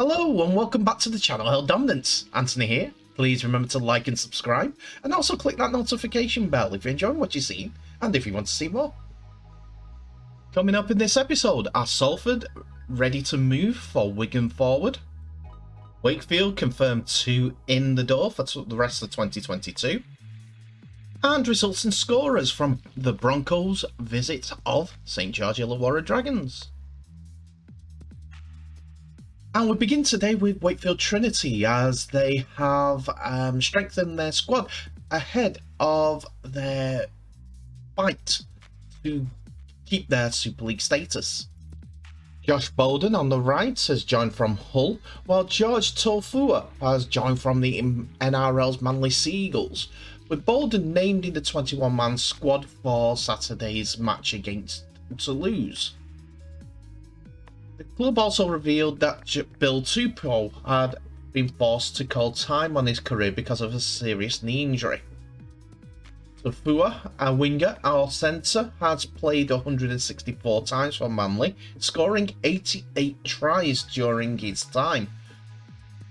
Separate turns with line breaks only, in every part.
Hello and welcome back to the channel Held Dominance. Anthony here. Please remember to like and subscribe and also click that notification bell if you're enjoying what you see and if you want to see more. Coming up in this episode are Salford ready to move for Wigan forward, Wakefield confirmed 2 in the door for the rest of 2022, and results and scorers from the Broncos visit of St George-Illawarra Dragons. And we begin today with Wakefield Trinity as they have strengthened their squad ahead of their fight to keep their Super League status. Josh Bolden on the right has joined from Hull, while George Tofua has joined from the NRL's Manly Seagulls, with Bolden named in the 21-man squad for Saturday's match against Toulouse. The club also revealed that Bill Tupou had been forced to call time on his career because of a serious knee injury. Tofua, a winger or centre, has played 164 times for Manly, scoring 88 tries during his time.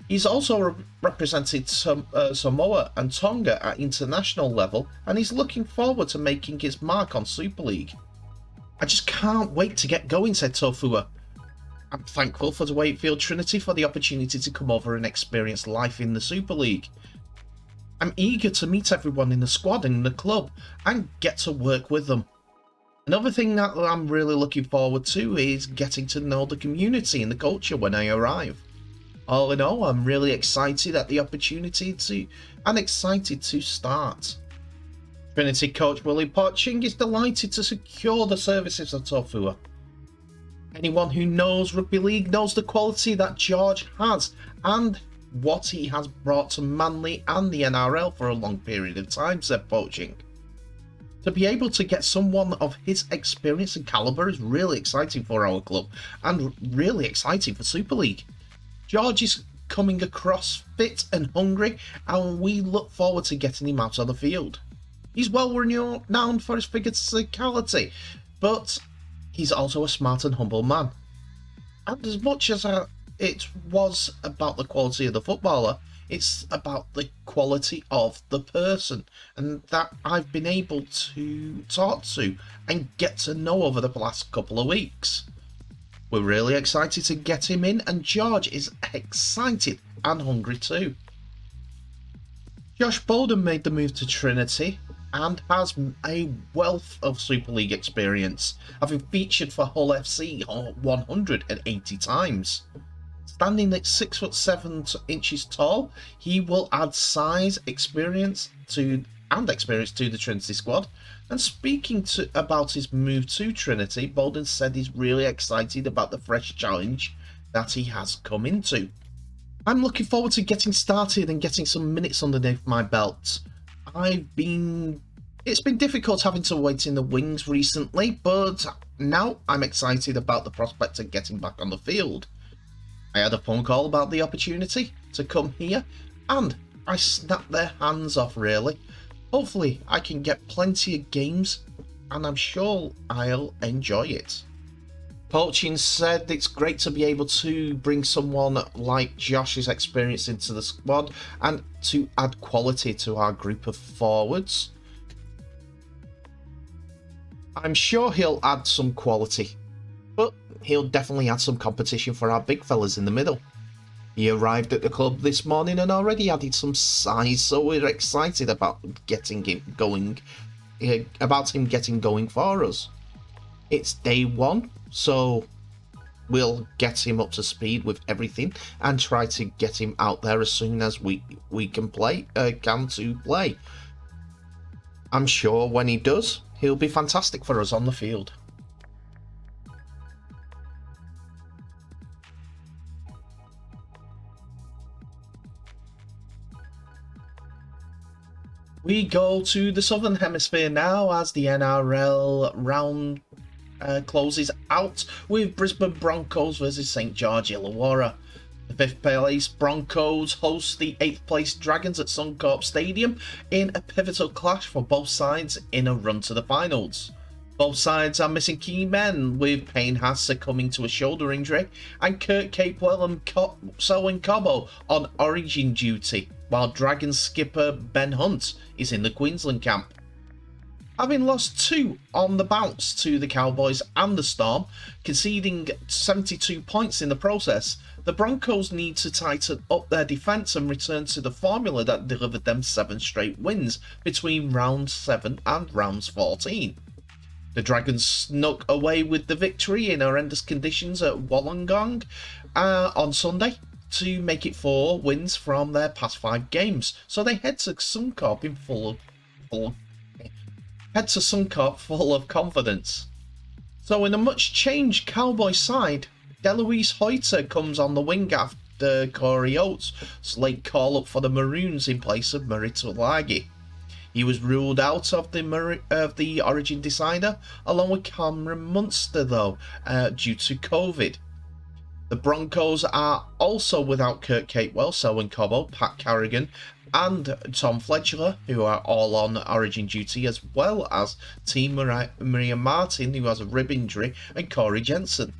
He's also represented Samoa and Tonga at international level, and he's looking forward to making his mark on Super League. "I just can't wait to get going," said Tofua. "I'm thankful for the Wakefield Trinity for the opportunity to come over and experience life in the Super League. I'm eager to meet everyone in the squad and the club and get to work with them. Another thing that I'm really looking forward to is getting to know the community and the culture when I arrive. All in all, I'm really excited at the opportunity and excited to start." Trinity coach Willie Poching is delighted to secure the services of Tofua. "Anyone who knows rugby league knows the quality that George has and what he has brought to Manly and the NRL for a long period of time," said Poching. "To be able to get someone of his experience and calibre is really exciting for our club and really exciting for Super League. George is coming across fit and hungry, and we look forward to getting him out on the field. He's well renowned for his physicality, but he's also a smart and humble man. And as much as it was about the quality of the footballer, it's about the quality of the person, and that I've been able to talk to and get to know over the last couple of weeks. We're really excited to get him in, and George is excited and hungry too." Josh Bolden made the move to Trinity and has a wealth of Super League experience, having featured for Hull FC 180 times. Standing at 6'7" tall, he will add size, experience to the Trinity squad. And speaking about his move to Trinity, Bolden said he's really excited about the fresh challenge that he has come into. "I'm looking forward to getting started and getting some minutes underneath my belt. It's been difficult having to wait in the wings recently, but now I'm excited about the prospect of getting back on the field. I had a phone call about the opportunity to come here, and I snapped their hands off really. Hopefully I can get plenty of games, and I'm sure I'll enjoy it." Poching said it's great to be able to bring someone like Josh's experience into the squad and to add quality to our group of forwards. "I'm sure he'll add some quality, but he'll definitely add some competition for our big fellas in the middle. He arrived at the club this morning and already added some size, so we're excited about him getting going for us. It's day one, so we'll get him up to speed with everything and try to get him out there as soon as we can play. I'm sure when he does, he'll be fantastic for us on the field." We go to the Southern Hemisphere now as the NRL round closes out with Brisbane Broncos versus St George-Illawarra. The 5th place Broncos host the 8th place Dragons at Suncorp Stadium in a pivotal clash for both sides in a run to the finals. Both sides are missing key men, with Payne Haas succumbing to a shoulder injury and Kurt Capewell and Selwyn Cobbo on origin duty, while Dragons skipper Ben Hunt is in the Queensland camp. Having lost 2 on the bounce to the Cowboys and the Storm, conceding 72 points in the process, the Broncos need to tighten up their defence and return to the formula that delivered them 7 straight wins between round 7 and round 14. The Dragons snuck away with the victory in horrendous conditions at Wollongong on Sunday to make it 4 wins from their past 5 games. So they head to Suncorp full of confidence. So in a much changed Cowboy side, Delouise Hoyter comes on the wing after Corey Oates' late call up for the Maroons in place of Murray Tulagi. He was ruled out of the Origin decider, along with Cameron Munster, though, due to COVID. The Broncos are also without Kurt Capewell, Selwyn Cobbo, Pat Carrigan, and Tom Fletcher, who are all on Origin duty, as well as Team Maria Martin, who has a rib injury, and Corey Jensen.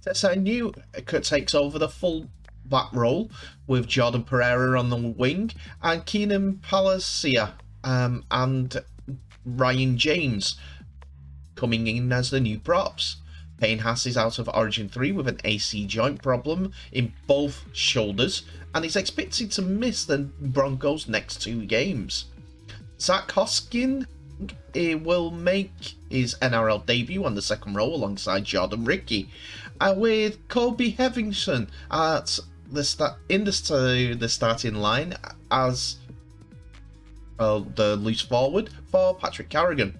Tessa New takes over the full back role, with Jordan Pereira on the wing, and Keenan Palacia and Ryan James coming in as the new props. Payne Haas is out of Origin 3 with an AC joint problem in both shoulders and is expected to miss the Broncos' next 2 games. Zach Hoskin will make his NRL debut on the second row alongside Jordan Rickey, with Kobe Hevington at the starting line as the loose forward for Patrick Carrigan.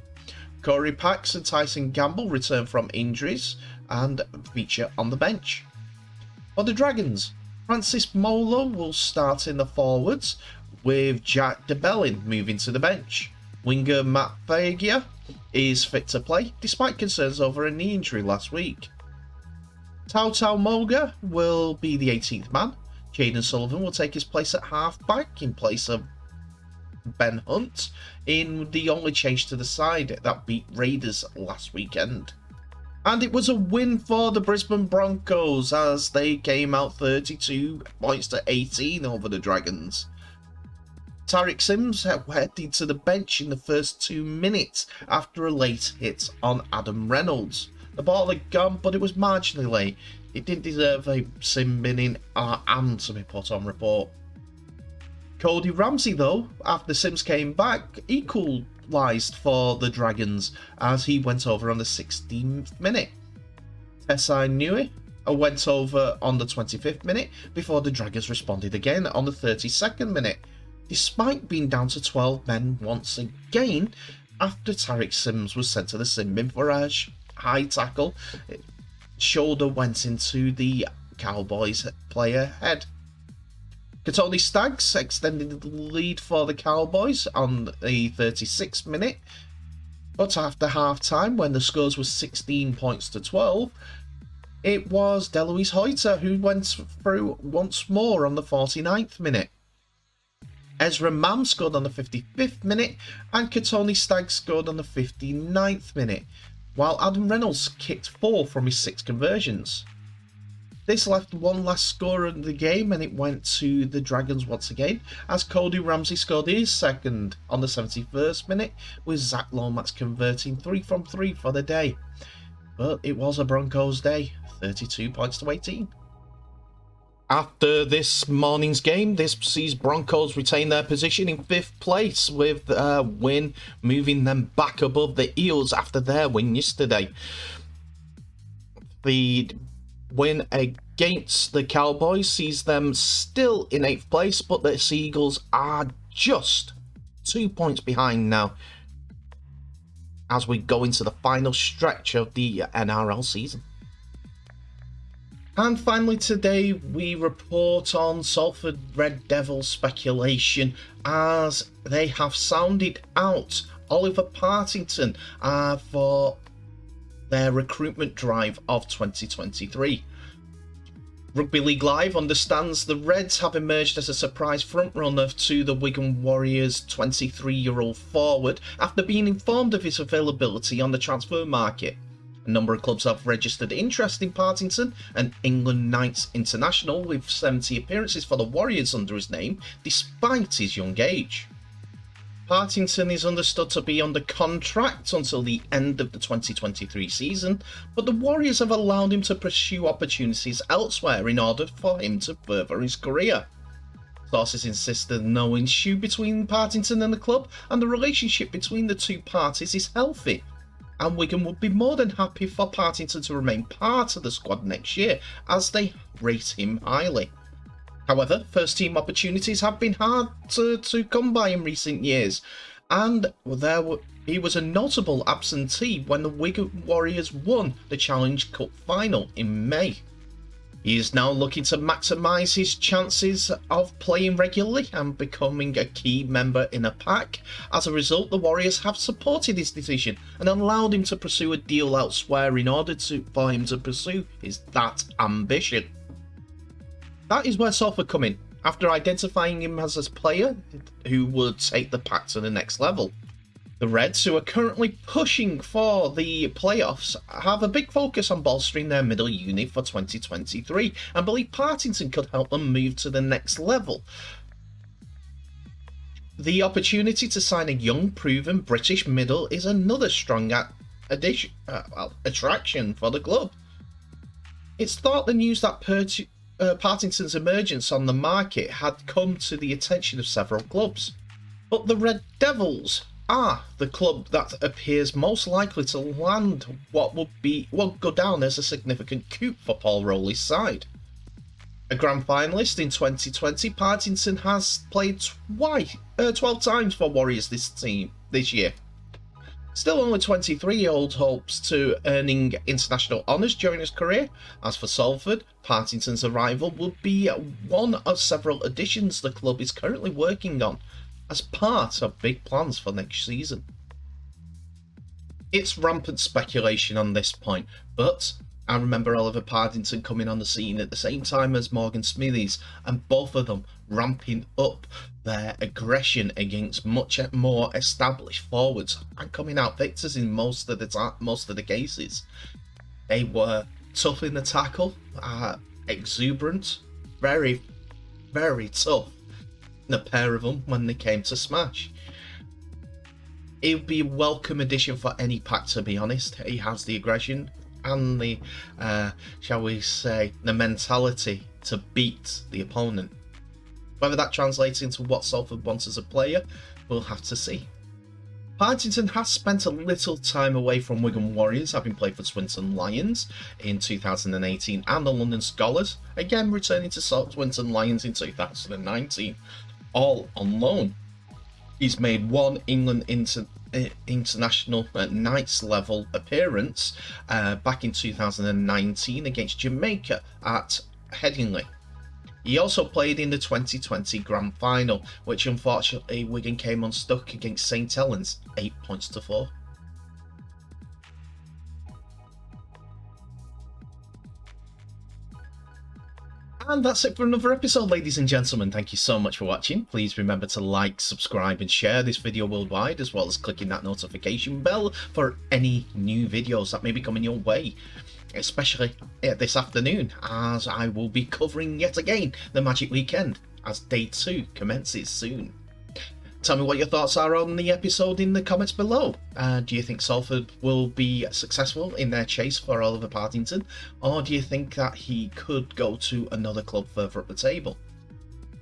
Corey Pax and Tyson Gamble return from injuries and feature on the bench. For the Dragons, Francis Molo will start in the forwards, with Jack DeBellin moving to the bench. Winger Matt Fagia is fit to play, despite concerns over a knee injury last week. Tautau Moga will be the 18th man. Jaden Sullivan will take his place at half-back in place of Ben Hunt, in the only change to the side that beat Raiders last weekend. And it was a win for the Brisbane Broncos as they came out 32 points to 18 over the Dragons. Tariq Sims headed to the bench in the first 2 minutes after a late hit on Adam Reynolds. The ball had gone, but it was marginally late. It didn't deserve a sim binning and to be put on report. Cody Ramsey, though, after Sims came back, equalised for the Dragons as he went over on the 16th minute. Tessai Nui went over on the 25th minute before the Dragons responded again on the 32nd minute, despite being down to 12 men once again after Tariq Sims was sent to the sin bin for a high tackle. Shoulder went into the Cowboys player head. Katoni Staggs extended the lead for the Cowboys on the 36th minute, but after half-time, when the scores were 16 points to 12, it was Delouise Hoyter who went through once more on the 49th minute. Ezra Mam scored on the 55th minute, and Katoni Staggs scored on the 59th minute, while Adam Reynolds kicked 4 from his 6 conversions. This left one last score in the game, and it went to the Dragons once again, as Cody Ramsey scored his second on the 71st minute, with Zach Lomax converting 3 from 3 for the day. But it was a Broncos day, 32 points to 18. After this morning's game, this sees Broncos retain their position in 5th place, with a win moving them back above the Eels after their win yesterday. The win against the Cowboys sees them still in 8th place, but the Seagulls are just 2 points behind now as we go into the final stretch of the NRL season. And finally today we report on Salford Red Devils speculation as they have sounded out Oliver Partington for their recruitment drive of 2023. Rugby League Live understands the Reds have emerged as a surprise frontrunner to the Wigan Warriors 23-year-old forward after being informed of his availability on the transfer market. A number of clubs have registered interest in Partington, an England Knights international with 70 appearances for the Warriors under his name, despite his young age. Partington is understood to be under contract until the end of the 2023 season, but the Warriors have allowed him to pursue opportunities elsewhere in order for him to further his career. Sources insist that no issue between Partington and the club, and the relationship between the two parties is healthy, and Wigan would be more than happy for Partington to remain part of the squad next year, as they rate him highly. However, first-team opportunities have been hard to come by in recent years, and he was a notable absentee when the Wigan Warriors won the Challenge Cup final in May. He is now looking to maximise his chances of playing regularly and becoming a key member in a pack. As a result, the Warriors have supported his decision and allowed him to pursue a deal elsewhere in order for him to pursue that ambition. That is where Salford come in, after identifying him as a player who would take the pack to the next level. The Reds, who are currently pushing for the playoffs, have a big focus on bolstering their middle unit for 2023 and believe Partington could help them move to the next level. The opportunity to sign a young, proven British middle is another strong attraction for the club. It's thought the news that Partington's emergence on the market had come to the attention of several clubs, but the Red Devils are the club that appears most likely to land what will go down as a significant coup for Paul Rowley's side. A grand finalist in 2020, Partington has played 12 times for Warriors this year. Still only 23-year-old hopes to earning international honours during his career. As for Salford, Partington's arrival will be one of several additions the club is currently working on as part of big plans for next season. It's rampant speculation on this point, but I remember Oliver Partington coming on the scene at the same time as Morgan Smithies, and both of them ramping up their aggression against much more established forwards and coming out victors in most of the cases. They were tough in the tackle, exuberant, very, very tough. The pair of them when they came to smash. It would be a welcome addition for any pack, to be honest. He has the aggression and the, shall we say, the mentality to beat the opponent. Whether that translates into what Salford wants as a player, we'll have to see. Partington has spent a little time away from Wigan Warriors, having played for Swinton Lions in 2018 and the London Scholars, again returning to Swinton Lions in 2019, all on loan. He's made one England international at Knights level appearance back in 2019 against Jamaica at Headingley. He also played in the 2020 Grand Final, which unfortunately Wigan came unstuck against St Helens 8-4. And that's it for another episode, ladies and gentlemen. Thank you so much for watching. Please remember to like, subscribe and share this video worldwide, as well as clicking that notification bell for any new videos that may be coming your way, especially this afternoon, as I will be covering yet again the Magic Weekend as Day 2 commences soon. Tell me what your thoughts are on the episode in the comments below. Do you think Salford will be successful in their chase for Oliver Partington, or do you think that he could go to another club further up the table?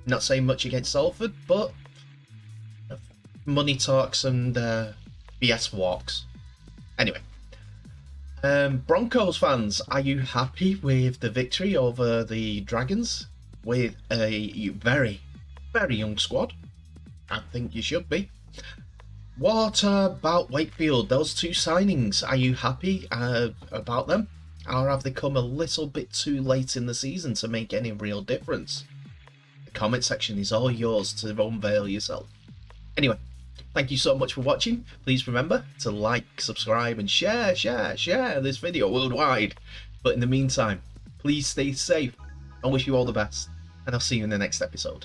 Not saying much against Salford, but money talks and BS walks. Anyway, Broncos fans, are you happy with the victory over the Dragons with a very, very young squad? I think you should be. What about Wakefield? Those two signings, are you happy about them? Or have they come a little bit too late in the season to make any real difference? The comment section is all yours to unveil yourself. Anyway, thank you so much for watching. Please remember to like, subscribe and share this video worldwide. But in the meantime, please stay safe. I wish you all the best, and I'll see you in the next episode.